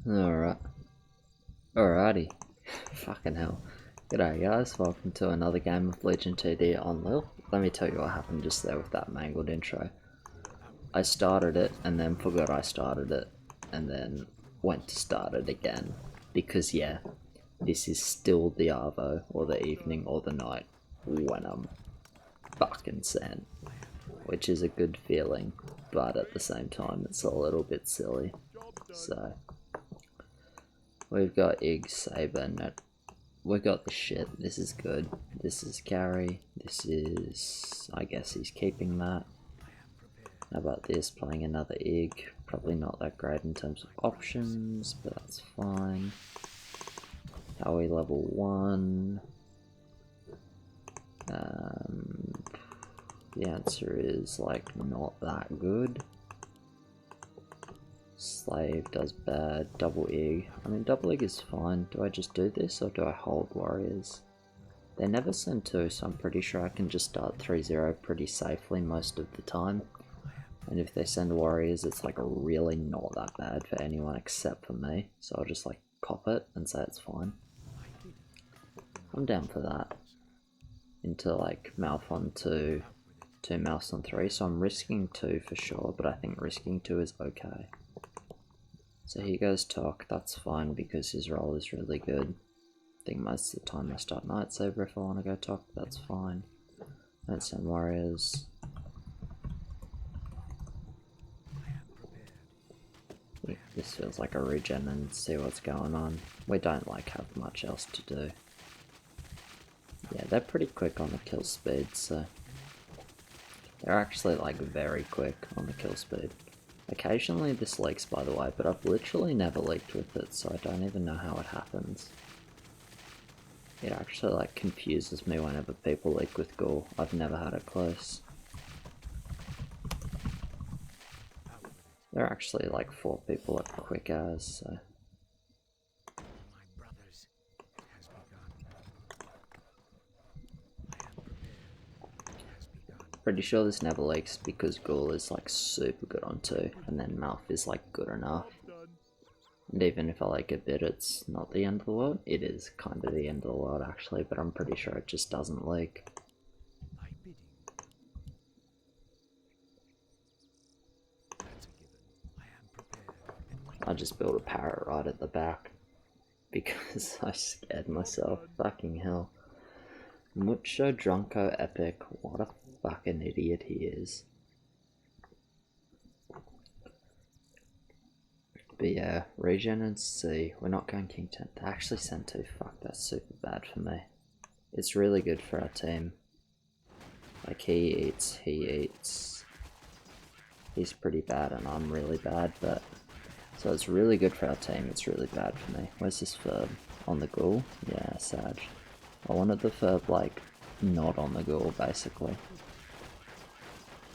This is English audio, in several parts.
Alright. Alrighty. Fucking hell. G'day guys, welcome to another game of Legion TD on LIHL. Let me tell you what happened just there with that mangled intro. I started it and then forgot I started it and then went to start it again. Because yeah, this is still the arvo or the evening or the night when I'm fucking sent. Which is a good feeling, but at the same time it's a little bit silly. So we've got Ig, Saber, we got the shit, this is good. This is Gary, this is, I guess he's keeping that. How about this, playing another Ig, probably not that great in terms of options, but that's fine. How are we level 1? The answer is like not that good. Slave does bad, double Ig. I mean, double Ig is fine. Do I just do this or do I hold warriors? They never send 2, so I'm pretty sure I can just start 3-0 pretty safely most of the time. And if they send warriors, it's like really not that bad for anyone except for me. So I'll just like cop it and say it's fine. I'm down for that. Into like Mouth on 2, 2 Mouths on 3, so I'm risking 2 for sure, but I think risking 2 is okay. So he goes Talk, that's fine because his roll is really good. I think most of the time I start Night Saber if I want to go Talk, that's fine. Don't send warriors. This feels like a regen and see what's going on. We don't like have much else to do. Yeah, they're pretty quick on the kill speed, so they're actually like very quick on the kill speed. Occasionally this leaks by the way, but I've literally never leaked with it, so I don't even know how it happens. It actually like confuses me whenever people leak with Ghoul. I've never had it close. There are actually like 4 people at quick as, so. Pretty sure this never leaks because Ghoul is like super good on 2, and then Mouth is like good enough. And even if I like a bit, it's not the end of the world. It is kind of the end of the world actually, but I'm pretty sure it just doesn't leak. I just built a parrot right at the back because I scared myself. Fucking hell. Mucho Drunko Epic, what a fucking idiot he is. But yeah, regen and C, we're not going King 10. They actually sent 2, fuck, that's super bad for me. It's really good for our team. Like he eats. He's pretty bad and I'm really bad, but... So it's really good for our team, it's really bad for me. Where's this Ferb? On the Ghoul? Yeah, Sag. I wanted the Ferb, like, not on the Ghoul, basically.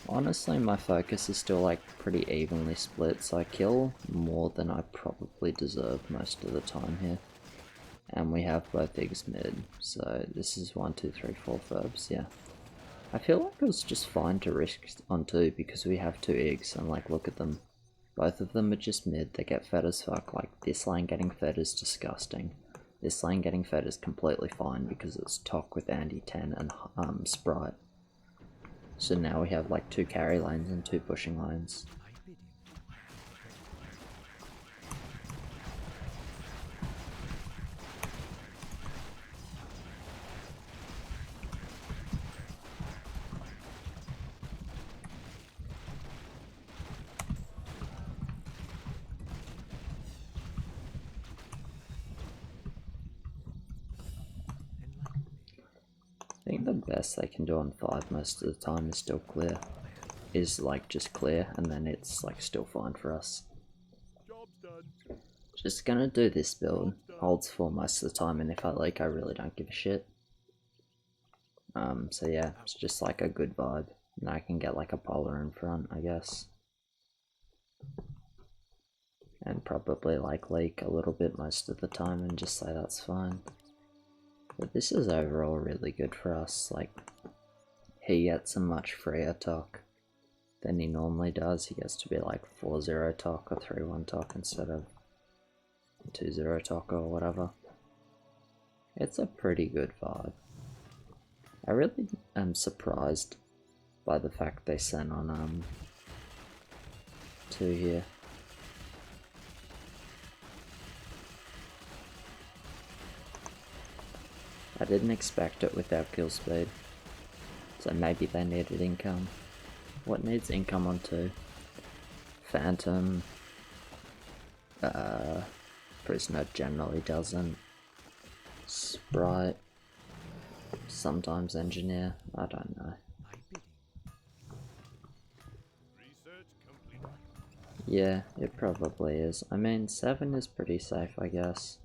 Honestly, my focus is still, like, pretty evenly split, so I kill more than I probably deserve most of the time here. And we have both Igs mid, so this is 1, 2, 3, 4 Ferbs, yeah. I feel like it was just fine to risk on 2 because we have 2 Igs, and, like, look at them. Both of them are just mid, they get fed as fuck. Like, this lane getting fed is disgusting. This lane getting fed is completely fine because it's Tok with Andy 10 and Sprite. So now we have like 2 carry lanes and 2 pushing lanes. I think the best they can do on 5 most of the time is still clear. Is like just clear and then it's like still fine for us. Just gonna do this build. Holds 4 most of the time and if I leak I really don't give a shit. So yeah, it's just like a good vibe. And I can get like a polar in front, I guess. And probably like leak a little bit most of the time and just say that's fine. But this is overall really good for us, like, he gets a much freer Tok than he normally does. He gets to be like 4-0 Tok or 3-1 Tok instead of 2-0 taco or whatever. It's a pretty good vibe. I really am surprised by the fact they sent on 2 here. I didn't expect it without kill speed, so maybe they needed income. What needs income on 2? Phantom. Prisoner generally doesn't. Sprite. Sometimes engineer. I don't know. Yeah, it probably is. I mean, 7 is pretty safe, I guess.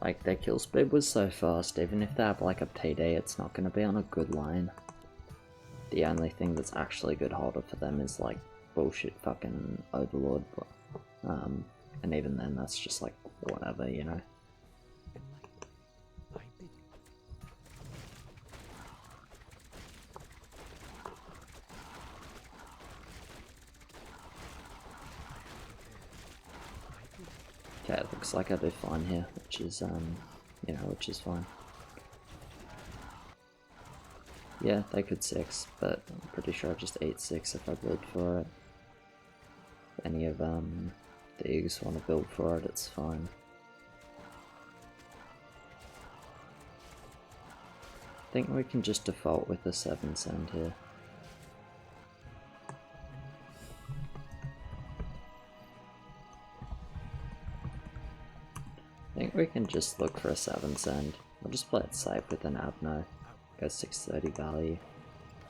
Like, their kill speed was so fast, even if they have like a PD, it's not going to be on a good lane. The only thing that's actually good holder for them is like bullshit fucking Overlord, but, and even then that's just like whatever, you know. Okay, it looks like I do fine here, which is, you know, which is fine. Yeah, they could 6, but I'm pretty sure I just eat 6 if I build for it. If any of, the Eagles want to build for it, it's fine. I think we can just default with a 7 send here. I think we can just look for a 7 send. I'll just play it safe with an Abno. Go 630 value.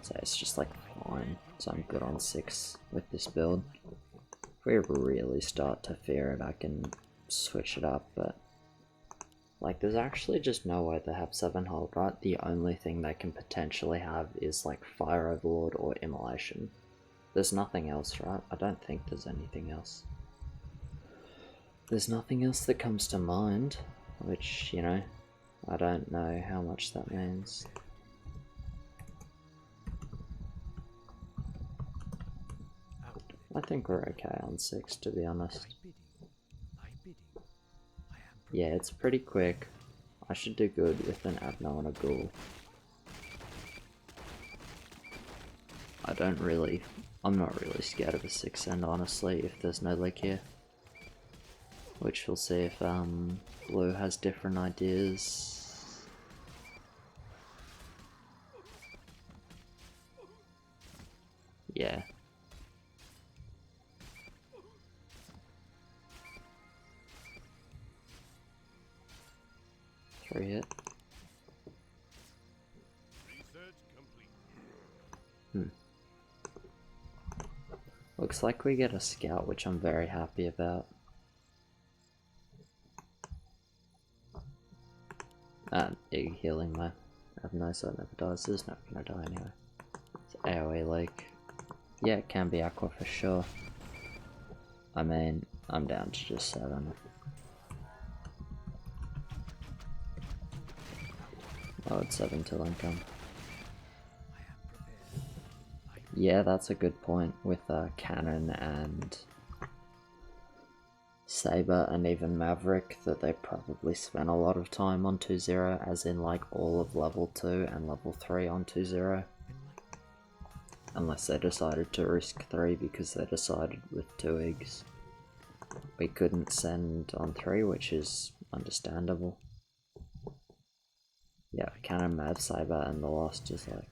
So it's just like fine. So I'm good on 6 with this build. If we really start to fear it, I can switch it up, but like there's actually just no way they have 7 hold, right? The only thing they can potentially have is like Fire Overlord or Immolation. There's nothing else, right? I don't think there's anything else. There's nothing else that comes to mind, which, you know, I don't know how much that means. I think we're okay on 6, to be honest. Yeah, it's pretty quick. I should do good with an Abno and a Ghoul. I'm not really scared of a 6 send, honestly, if there's no lick here. Which we'll see if Blue has different ideas. Yeah. Three hit. Looks like we get a scout, which I'm very happy about. Egg healing my Abno so it never dies. It's not gonna die anyway. It's AoE like. Yeah, it can be Aqua for sure. I mean, I'm down to just 7. Oh, it's 7 till income. Yeah, that's a good point with Cannon and Saber and even Maverick, that they probably spent a lot of time on 2-0, as in like all of level 2 and level 3 on 2-0. Unless they decided to risk 3 because they decided with 2 eggs we couldn't send on 3, which is understandable. Yeah, Cannon, Mav, Saber, and the Lost is like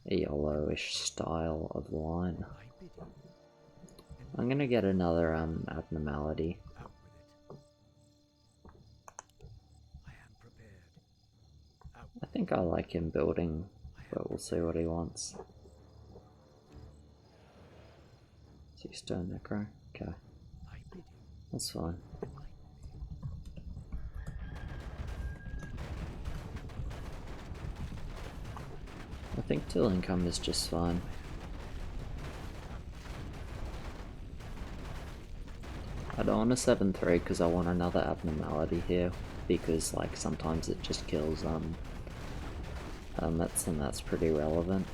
a YOLO-ish style of line. I'm gonna get another abnormality. I think I like him building, but we'll see what he wants. 6 stone necro, okay. That's fine. think 2 income is just fine. I don't want a 7-3 because I want another abnormality here, because like sometimes it just kills hermits, and that's pretty relevant.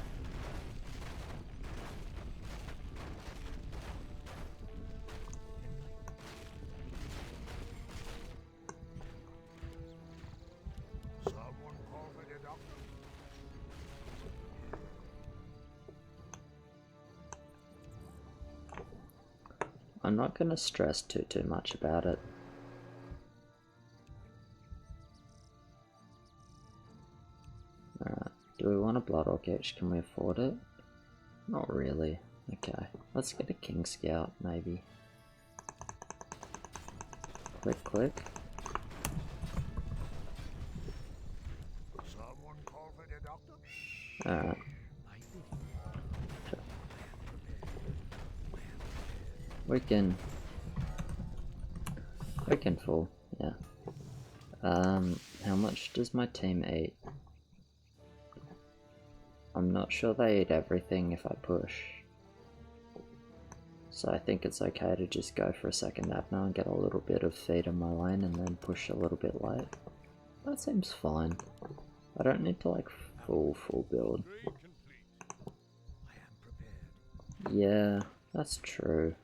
I'm not gonna stress too much about it. Alright, do we want a Blood Orc H? Can we afford it? Not really. Okay, let's get a King Scout, maybe. Click, click. Alright. We can fall, yeah. How much does my team eat? I'm not sure they eat everything if I push. So I think it's okay to just go for a second Abner and get a little bit of feed in my lane and then push a little bit late. That seems fine. I don't need to like full build. Yeah, that's true.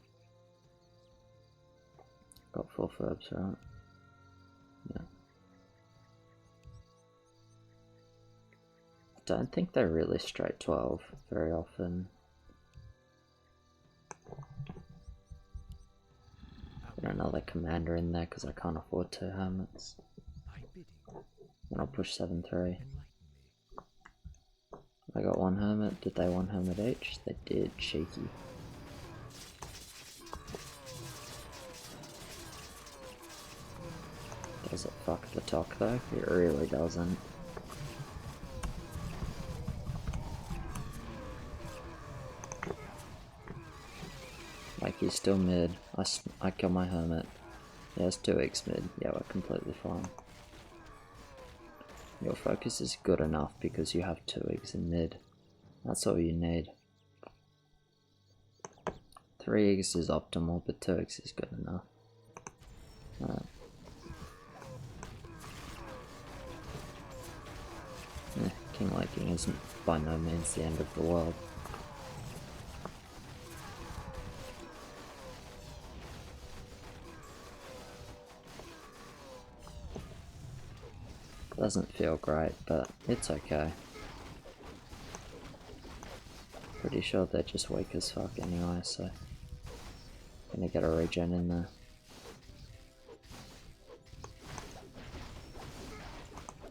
Got 4 verbs, right? Yeah. I don't think they're really straight 12 very often. Put another commander in there because I can't afford 2 hermits. And I'll push 7-3. I got 1 hermit. Did they 1 hermit each? They did. Cheeky. Does it fuck the talk though? It really doesn't. Like he's still mid. I kill my hermit. He has 2x mid. Yeah, we're completely fine. Your focus is good enough because you have 2x in mid. That's all you need. 3x is optimal, but 2x is good enough. Alright. King liking isn't by no means the end of the world. Doesn't feel great, but it's okay. Pretty sure they're just weak as fuck anyway, so gonna get a regen in there.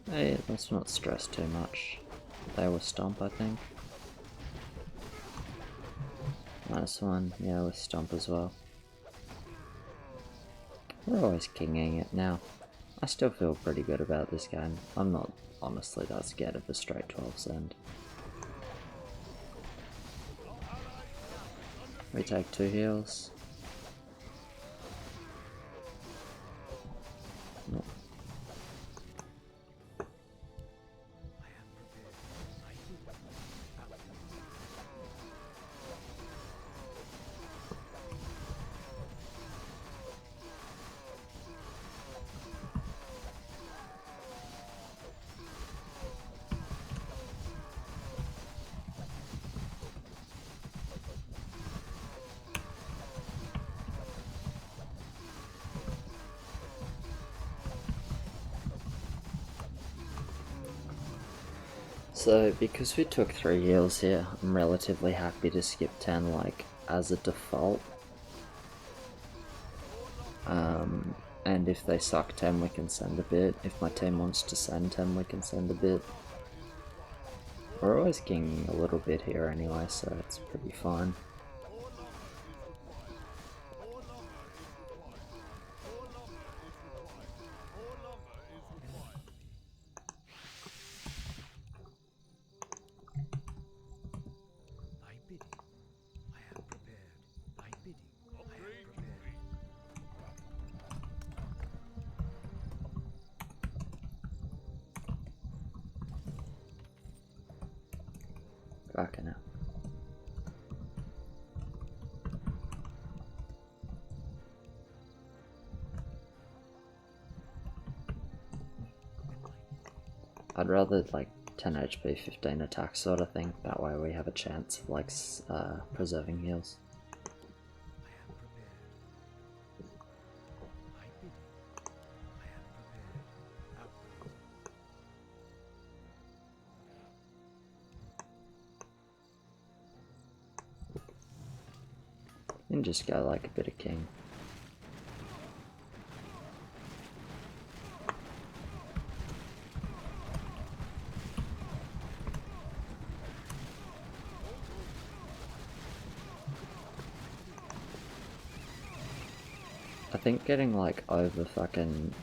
Hey, let's not stress too much. They were stomp, I think. -1, yeah, with stomp as well. We're always kinging it now. I still feel pretty good about this game. I'm not honestly that scared of a straight 12's end. We take 2 heals. Nope. So, because we took 3 heals here, I'm relatively happy to skip 10, like, as a default. And if they suck 10, we can send a bit. If my team wants to send 10, we can send a bit. We're always kinging a little bit here anyway, so it's pretty fine. Fucking hell. I'd rather like 10 HP, 15 attack sort of thing. That way we have a chance of like preserving heals. And just go like a bit of king. I think getting like over fucking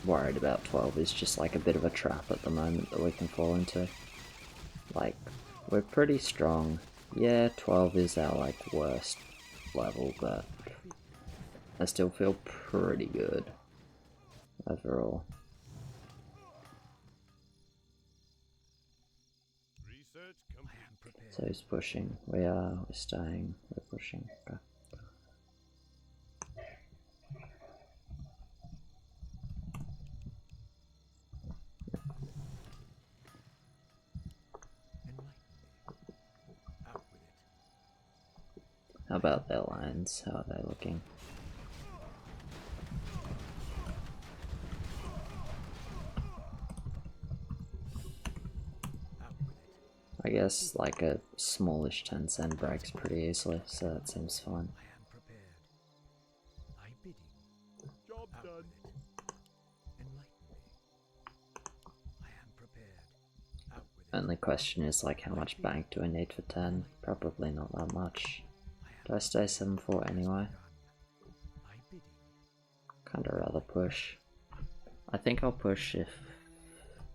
worried about 12 is just like a bit of a trap at the moment that we can fall into. Like, we're pretty strong. Yeah, 12 is our like worst level, but I still feel pretty good overall. So he's pushing. We're staying. We're pushing. Okay. How about their lines? How are they looking? I guess like a smallish 10 cent breaks pretty easily, so that seems fine. Only question is like how much bank do I need for 10? Probably not that much. Do I stay 7-4 anyway? Kinda rather push. I think I'll push if...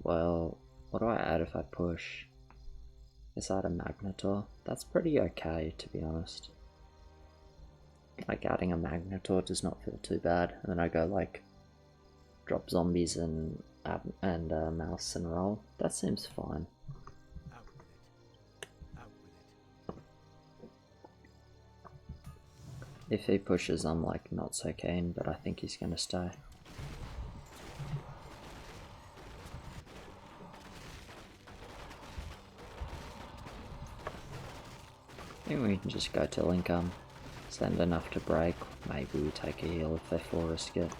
Well, what do I add if I push? Is that a Magnetor? That's pretty okay, to be honest. Like adding a Magnetor does not feel too bad. And then I go like drop zombies and mouse and roll. That seems fine. If he pushes, I'm like not so keen, but I think he's gonna stay. I think we can just go till income. Send enough to break. Maybe we take a heal if they full risk it.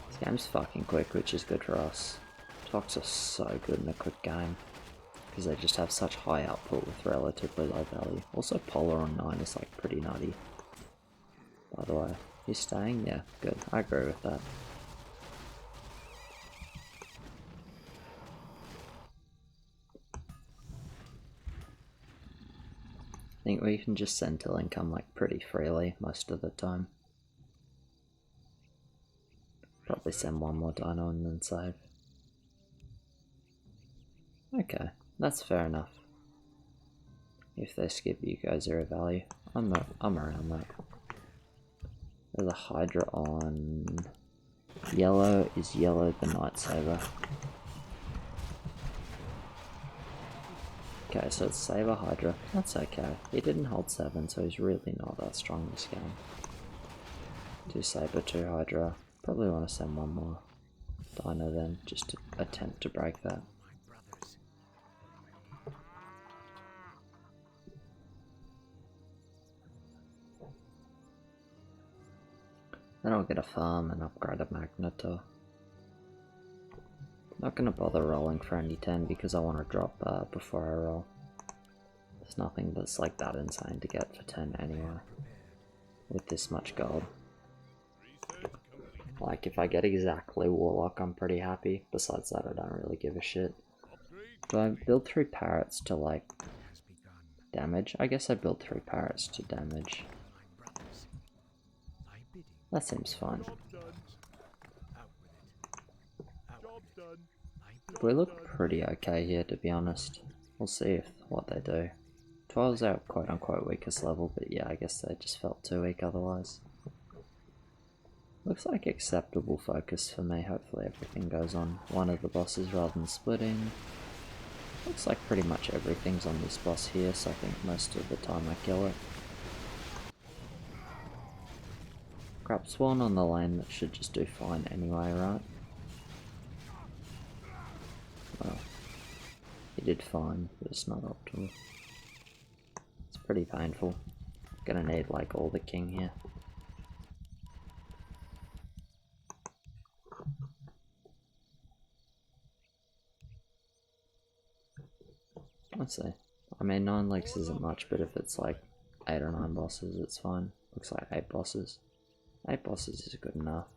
This game's fucking quick, which is good for us. Tox are so good in a quick game, because they just have such high output with relatively low value. Also Polar on 9 is like pretty nutty. By the way, he's staying? Yeah, good. I agree with that. I think we can just send till income like pretty freely most of the time. Probably send one more dino and then save. Okay, that's fair enough. If they skip, you go 0 value. I'm around that. There's a Hydra on yellow. Is yellow the Night Saber? Okay, so it's Saber Hydra. That's okay. He didn't hold 7, so he's really not that strong this game. 2 Saber, 2 Hydra. Probably want to send one more Dino then, just to attempt to break that. Then I'll get a farm and upgrade a Magnetor. Not gonna bother rolling for any 10 because I want to drop before I roll. There's nothing that's like that insane to get for 10 anyway. With this much gold. Like if I get exactly Warlock, I'm pretty happy. Besides that, I don't really give a shit. Do I build 3 parrots to like damage? I guess I build 3 parrots to damage. That seems fine. We look pretty okay here, to be honest. We'll see what they do. 12's our quote-unquote weakest level, but yeah, I guess they just felt too weak otherwise. Looks like acceptable focus for me. Hopefully everything goes on one of the bosses rather than splitting. Looks like pretty much everything's on this boss here, so I think most of the time I kill it. Crap spawn on the lane, that should just do fine anyway, right? Well, he did fine, but it's not optimal. It's pretty painful. Gonna need like all the king here. Let's see. I mean, 9 legs isn't much, but if it's like 8 or 9 bosses, it's fine. Looks like 8 bosses. 8 bosses is good enough.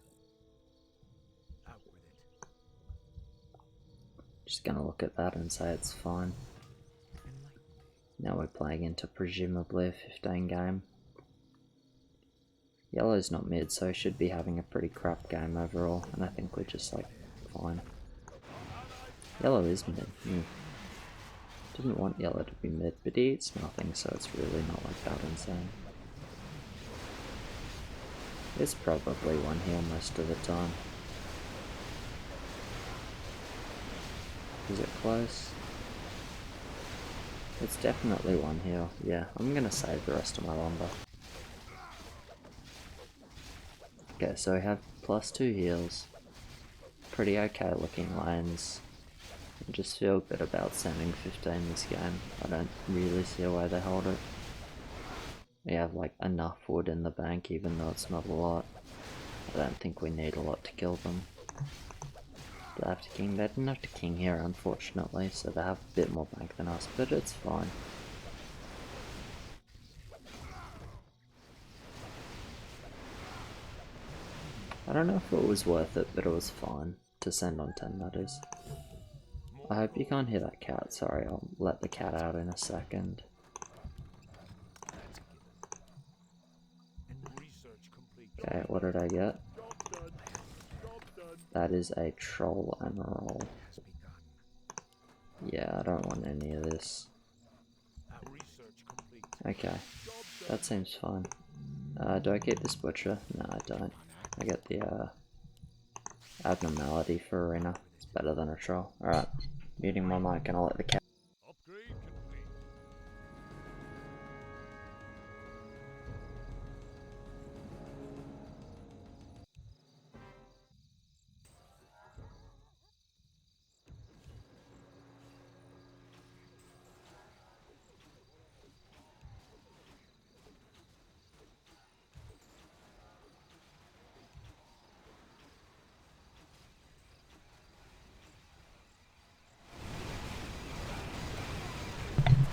Just gonna look at that and say it's fine. Now we're playing into presumably a 15 game. Yellow's not mid, so should be having a pretty crap game overall, and I think we're just like fine. Yellow is mid. Didn't want yellow to be mid, but he eats nothing, so it's really not like that insane. It's probably one heal most of the time. Is it close? It's definitely one heal. Yeah, I'm gonna save the rest of my lumber. Okay, so we have +2 heals. Pretty okay looking lanes. I just feel good about sending 15 this game. I don't really see why they hold it. We have like enough wood in the bank, even though it's not a lot. I don't think we need a lot to kill them. Do they have to king? They didn't have to king here, unfortunately, so they have a bit more bank than us, but it's fine. I don't know if it was worth it, but it was fine to send on 10, that is. I hope you can't hear that cat, sorry, I'll let the cat out in a second. Okay, what did I get? That is a troll and roll. Yeah, I don't want any of this. Okay, that seems fine. Do I keep this butcher? No, I don't. I get the abnormality for arena. It's better than a troll. Alright, muting my mic and I'll let the cat.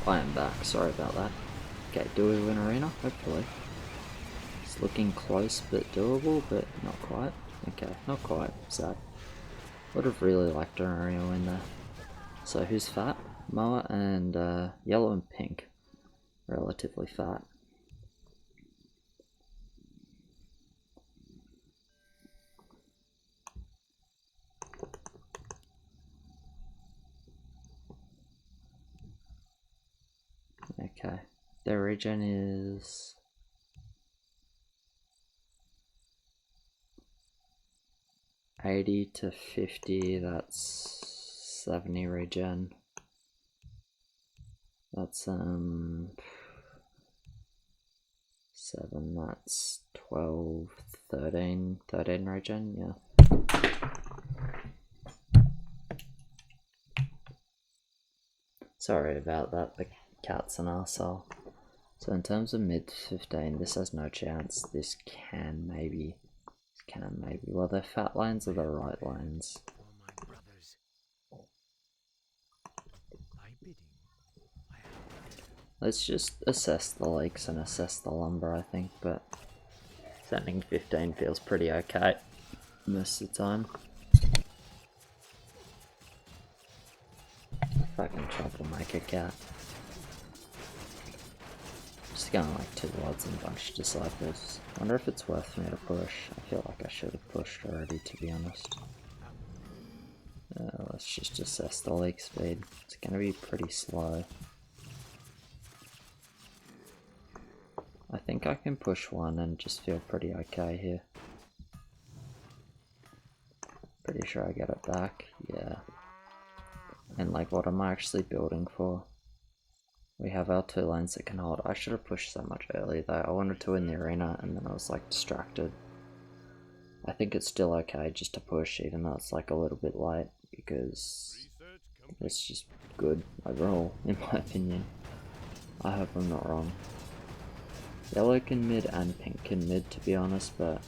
I am back, sorry about that. Okay, do we win arena? Hopefully. It's looking close but doable, but not quite. Okay, not quite. Sad. Would have really liked an arena win there. So who's fat? Moa and yellow and pink. Relatively fat. Okay, their regen is 80 to 50, that's 70 regen. That's 7, that's 12, 13 regen, yeah. Sorry about that, the cat's an arsehole. So in terms of mid 15, this has no chance. This can maybe. Well, the fat lanes are the right lanes. Let's just assess the lakes and assess the lumber, I think, but sending 15 feels pretty okay most of the time. Fucking troublemaker cat. Just going like 2 wards and a bunch of disciples. Wonder if it's worth me to push. I feel like I should have pushed already, to be honest. Let's just assess the leak speed. It's gonna be pretty slow. I think I can push 1 and just feel pretty okay here. Pretty sure I get it back, yeah. And like, what am I actually building for? We have our 2 lanes that can hold. I should have pushed so much earlier though. I wanted to win the arena and then I was like distracted. I think it's still okay just to push even though it's like a little bit late because it's just good overall in my opinion. I hope I'm not wrong. Yellow can mid and pink can mid to be honest, but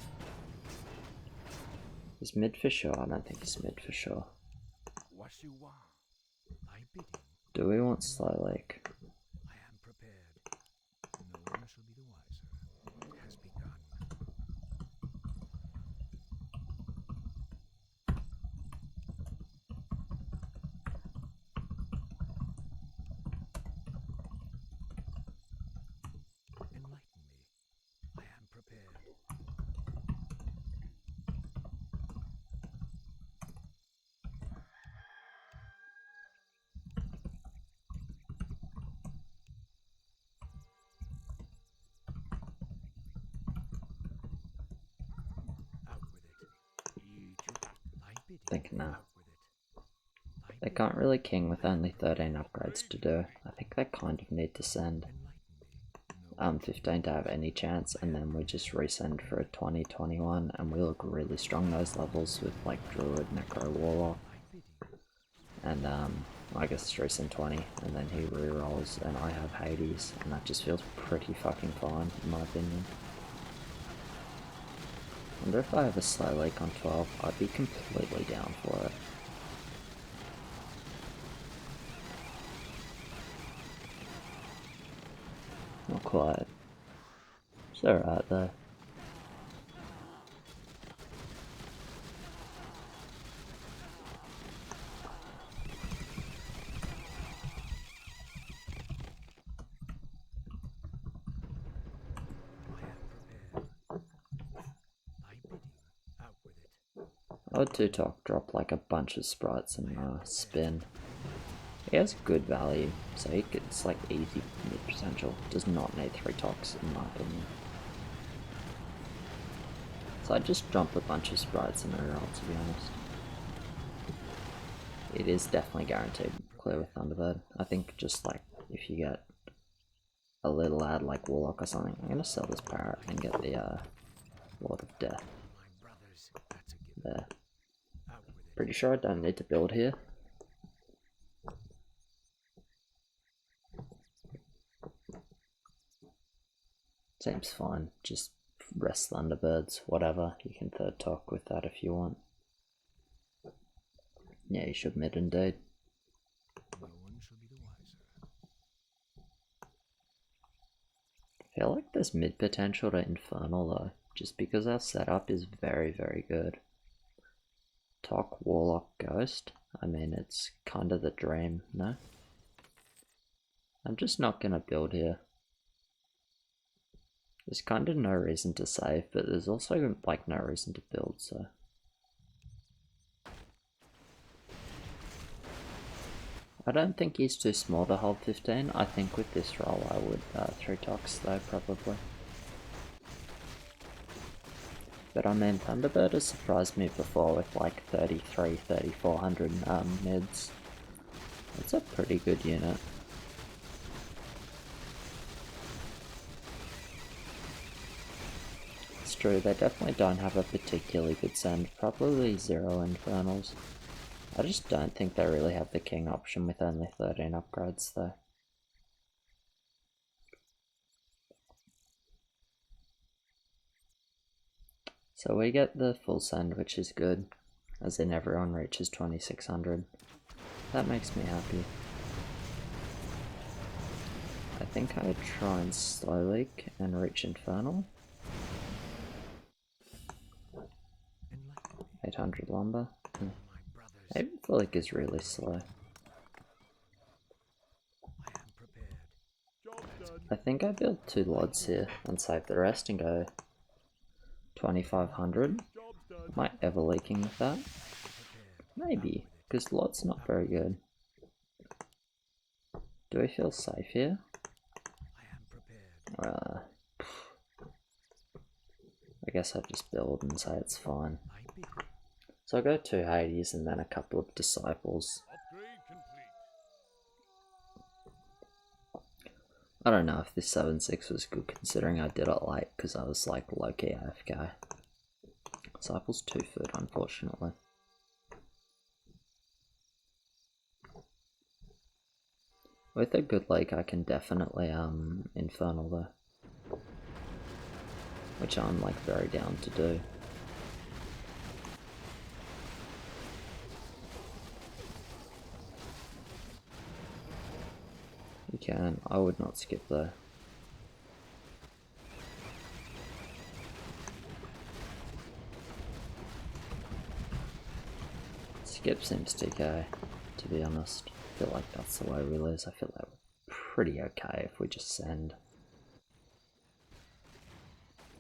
is mid for sure? I don't think it's mid for sure. Do we want slow lake? I think no. They can't really king with only 13 upgrades to do. I think they kind of need to send 15 to have any chance, and then we just resend for a 20, 21, and we look really strong those levels with like Druid, Necro, Warlock, and I guess resend 20, and then he rerolls, and I have Hades, and that just feels pretty fucking fine in my opinion. I wonder if I have a slow leak on 12, I'd be completely down for it. Not quite. It's alright though. I would 2-talk, drop like a bunch of sprites and spin. He has good value, so he gets like easy mid potential. Does not need 3 talks in my opinion. So I just dump a bunch of sprites in a roll to be honest. It is definitely guaranteed clear with Thunderbird. I think just like if you get a little ad like Warlock or something, I'm gonna sell this parrot and get the Lord of Death. There. Pretty sure I don't need to build here. Seems fine, just rest Thunderbirds, whatever, you can 3rd talk with that if you want. Yeah, you should mid indeed. I feel like there's mid potential to Infernal though, just because our setup is very, very good. Talk, Warlock, Ghost, I mean it's kind of the dream, no? I'm just not gonna build here. There's kind of no reason to save, but there's also like no reason to build, so. I don't think he's too small to hold 15. I think with this roll I would 3 talks though, probably. But I mean, Thunderbird has surprised me before with like 33, 3400 mids. That's a pretty good unit. It's true, they definitely don't have a particularly good send, probably 0 Infernals. I just don't think they really have the king option with only 13 upgrades though. So we get the full send, which is good, as in everyone reaches 2600. That makes me happy. I think I try and slow leak and reach Infernal. 800 lumber. Maybe full leak is really slow. I think I build 2 lods here and save the rest and go 2500. Am I ever leaking with that? Maybe, because lot's not very good. Do we feel safe here? I guess I just build and say it's fine. So I go 2 Hades and then a couple of Disciples. I don't know if this 7-6 was good considering I did it late because I was like low-key AFK. Disciples 2 food, unfortunately. With a good lake I can definitely Infernal though. Which I'm like very down to do. You can, I would not skip though. Skip seems TK, to be honest. I feel like that's the way we lose. I feel like we're pretty okay if we just send.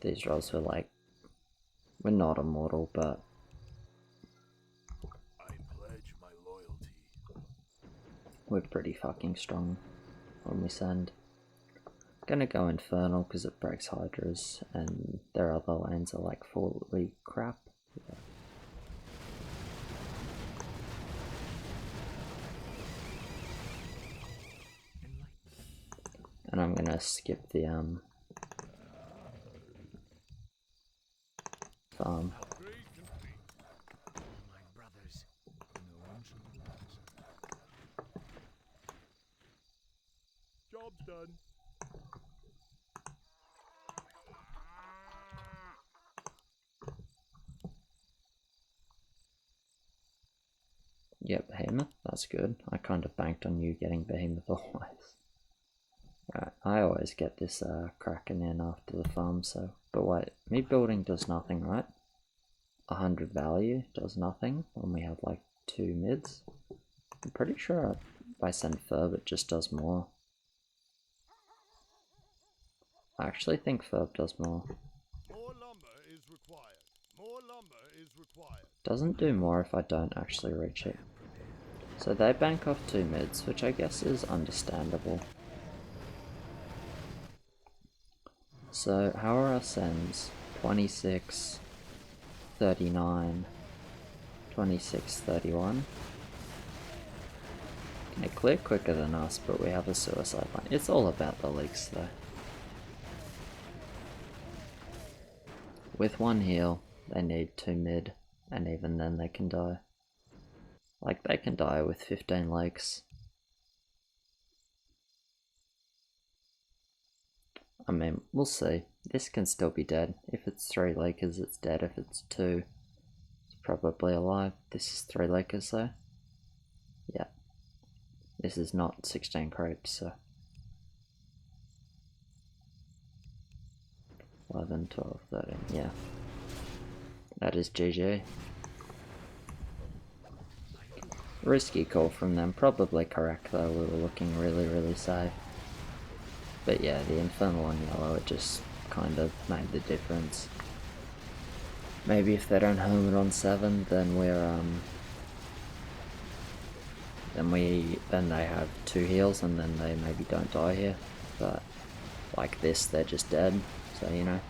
These rolls were like, we're not immortal, but I pledge my loyalty. We're pretty fucking strong when we send. Gonna go Infernal because it breaks Hydras, and their other lanes are like fully crap. Yeah. And I'm gonna skip the farm. Job's done. Yep, Behemoth, that's good. I kind of banked on you getting Behemoth always. Right, I always get this Kraken in after the farm, so... But wait, me building does nothing, right? 100 value does nothing when we have like 2 mids. I'm pretty sure if I send Ferb it just does more. I actually think Ferb does more. More lumber is required. More lumber is required. Doesn't do more if I don't actually reach it. So they bank off 2 mids, which I guess is understandable. So how are our sends? 26, 39, 26, 31. They clear quicker than us, but we have a suicide line. It's all about the leaks though. With 1 heal, they need 2 mid, and even then they can die. Like, they can die with 15 lakes. I mean, we'll see. This can still be dead. If it's 3 lakers, it's dead. If it's 2, it's probably alive. This is 3 lakers though. Yeah. This is not 16 crepes, so... 11, 12, 13, yeah. That is GG. Risky call from them, probably correct though, we were looking really safe. But yeah, the Infernal on yellow, it just kind of made the difference. Maybe if they don't home it on 7, then we're then they have 2 heals and then they maybe don't die here. But like this, they're just dead, so you know.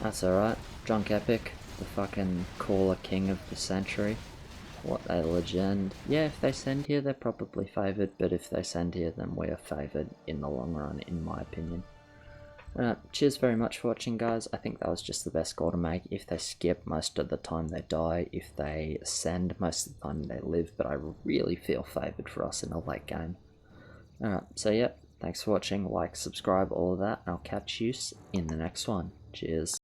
That's alright. Drunk Epic, the fucking caller king of the century. What a legend. Yeah, if they send here, they're probably favoured, but if they send here, then we are favoured in the long run, in my opinion. Cheers very much for watching, guys. I think that was just the best goal to make. If they skip, most of the time they die. If they send, most of the time they live, but I really feel favoured for us in a late game. Alright, so yeah, thanks for watching. Like, subscribe, all of that, and I'll catch you in the next one. Cheers.